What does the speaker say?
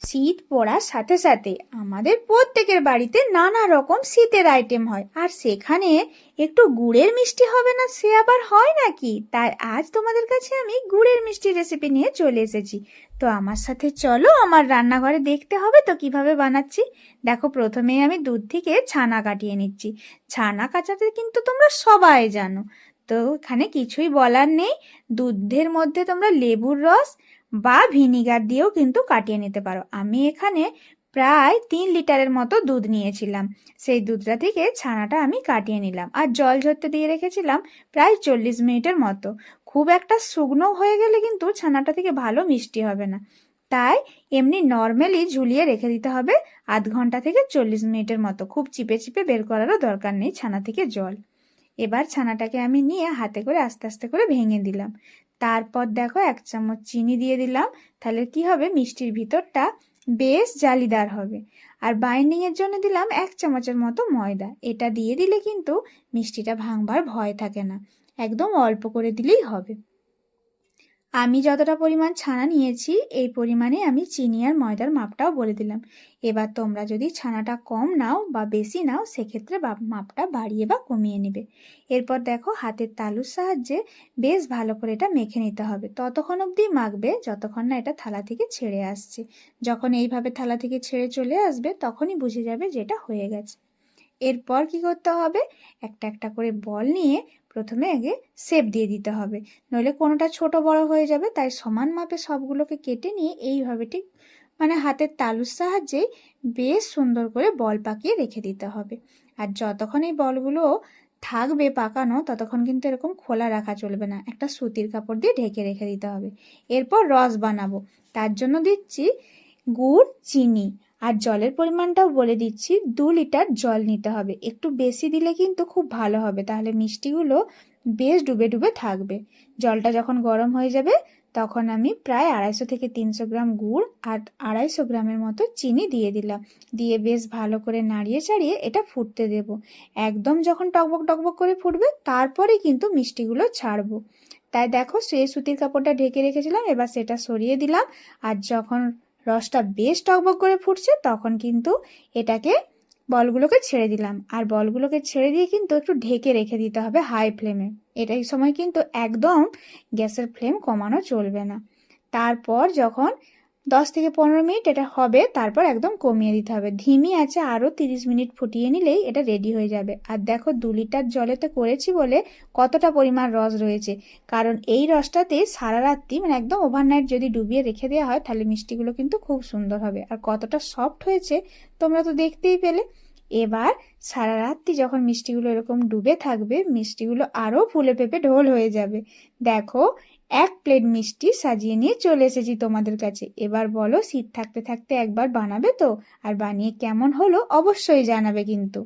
শীত পড়ার সাথে সাথে আমাদের প্রত্যেকের বাড়িতে নানা রকম শীতের আইটেম হয়, আর সেখানে একটু গুড়ের মিষ্টি হবে না, সে আবার হয় নাকি? তাই আজ তোমাদের কাছে আমি গুড়ের মিষ্টি রেসিপি নিয়ে চলে এসেছি। তো আমার সাথে চলো, আমার রান্নাঘরে দেখতে হবে তো কিভাবে বানাচ্ছি। দেখো, প্রথমেই আমি দুধ থেকে ছানা কাটিয়ে নিচ্ছি। ছানা কাটাতে কিন্তু তোমরা সবাই জানো, তো এখানে কিছুই বলার নেই। দুধের মধ্যে তোমরা লেবুর রস বা ভিনিগার দিয়েও কিন্তু কাটিয়ে নিতে পারো। আমি এখানে প্রায় 3 লিটারের মতো দুধ নিয়েছিলাম, সেই দুধটা থেকে ছানাটা আমি কাটিয়ে নিলাম আর জল ঝরতে দিয়ে রেখেছিলাম প্রায় 40 মিনিটের মতো। খুব একটা শুকনো হয়ে গেলে কিন্তু ছানাটা থেকে ভালো মিষ্টি হবে না, তাই এমনি নর্মালি ঝুলিয়ে রেখে দিতে হবে আধ ঘন্টা থেকে 40 মিনিটের মতো। খুব চিপে চিপে বের করারও দরকার নেই ছানা থেকে জল। এবার ছানাটাকে আমি নিয়ে হাতে করে আস্তে আস্তে করে ভেঙে দিলাম। তারপর দেখো 1 চামচ চিনি দিয়ে দিলাম, তাহলে কি হবে, মিষ্টির ভিতরটা বেশ জালিদার হবে। আর বাইন্ডিং এর জন্য দিলাম 1 চামচের মতো ময়দা। এটা দিয়ে দিলে কিন্তু মিষ্টিটা ভাঙবার ভয় থাকে না, একদম অল্প করে দিলেই হবে। আমি যতটা পরিমাণ ছানা নিয়েছি এই পরিমাণে আমি চিনি আর ময়দার মাপটাও বলে দিলাম। এবার তোমরা যদি ছানাটা কম নাও বা বেশি নাও, সেক্ষেত্রে মাপটা বাড়িয়ে বা কমিয়ে নেবে। এরপর দেখো, হাতের তালুর সাহায্যে বেশ ভালো করে এটা মেখে নিতে হবে। ততক্ষণ অবধি মাখবে যতক্ষণ না এটা থালা থেকে ছেড়ে আসছে। যখন এইভাবে থালা থেকে ছেড়ে চলে আসবে তখনই বুঝে যাবে যে এটা হয়ে গেছে। এরপর কি করতে হবে, একটা একটা করে বল নিয়ে প্রথমে আগে শেপ দিয়ে দিতে হবে, নইলে কোনোটা ছোট বড় হয়ে যাবে। তাই সমান মাপে সবগুলোকে কেটে নিয়ে এইভাবে ঠিক হাতের তালুর সাহায্যে বেশ সুন্দর করে বল পাকিয়ে রেখে দিতে হবে। আর যতক্ষণ এই বলগুলো থাকবে পাকানো ততক্ষণ কিন্তু এরকম খোলা রাখা চলবে না, একটা সুতির কাপড় দিয়ে ঢেকে রেখে দিতে হবে। এরপর রস বানাবো, তার জন্য দিচ্ছি গুড়, চিনি আর জলের পরিমাণটাও বলে দিচ্ছি। 2 লিটার জল নিতে হবে, একটু বেশি দিলে কিন্তু খুব ভালো হবে, তাহলে মিষ্টিগুলো বেশ ডুবে ডুবে থাকবে। জলটা যখন গরম হয়ে যাবে তখন আমি প্রায় 250 থেকে 300 গ্রাম গুড় আর 250 গ্রামের মতো চিনি দিয়ে দিলাম। দিয়ে বেশ ভালো করে নাড়িয়ে চাড়িয়ে এটা ফুটতে দেব। একদম যখন টকবক টকবক করে ফুটবে তারপরে কিন্তু মিষ্টিগুলো ছাড়বো। তাই দেখো, সেই সুতির কাপড়টা ঢেকে রেখেছিলাম, এবার সেটা সরিয়ে দিলাম। আর যখন রসটা বেশ টকবক করে ফুটছে তখন কিন্তু এটাকে বলগুলোকে ছেড়ে দিলাম। আর বলগুলোকে ছেড়ে দিয়ে কিন্তু একটু ঢেকে রেখে দিতে হবে হাই ফ্লেমে। এই সময় কিন্তু একদম গ্যাসের ফ্লেম কমানো চলবে না। তারপর যখন 10 থেকে 15 মিনিট এটা হবে তারপর একদম কমিয়ে দিতে হবে। ধিমি আছে আরও 30 মিনিট ফুটিয়ে নিলেই এটা রেডি হয়ে যাবে। আর দেখো, 2 লিটার জলেতে করেছি বলে কতটা পরিমাণ রস রয়েছে, কারণ এই রসটাতে সারা রাত্রি একদম ওভারনাইট যদি ডুবিয়ে রেখে দেওয়া হয় তাহলে মিষ্টিগুলো কিন্তু খুব সুন্দর হবে। আর কতটা সফট হয়েছে তোমরা তো দেখতেই পেলে। এবার সারা রাত্রি যখন মিষ্টিগুলো এরকম ডুবে থাকবে মিষ্টিগুলো আরও ফুলে ফেঁপে ঢোল হয়ে যাবে। দেখো, 1 প্লেট মিষ্টি সাজিয়ে নিয়ে চলে এসেছি তোমাদের কাছে। এবার বলো, শীত থাকতে থাকতে একবার বানাবে তো? আর বানিয়ে কেমন হলো অবশ্যই জানাবে কিন্তু।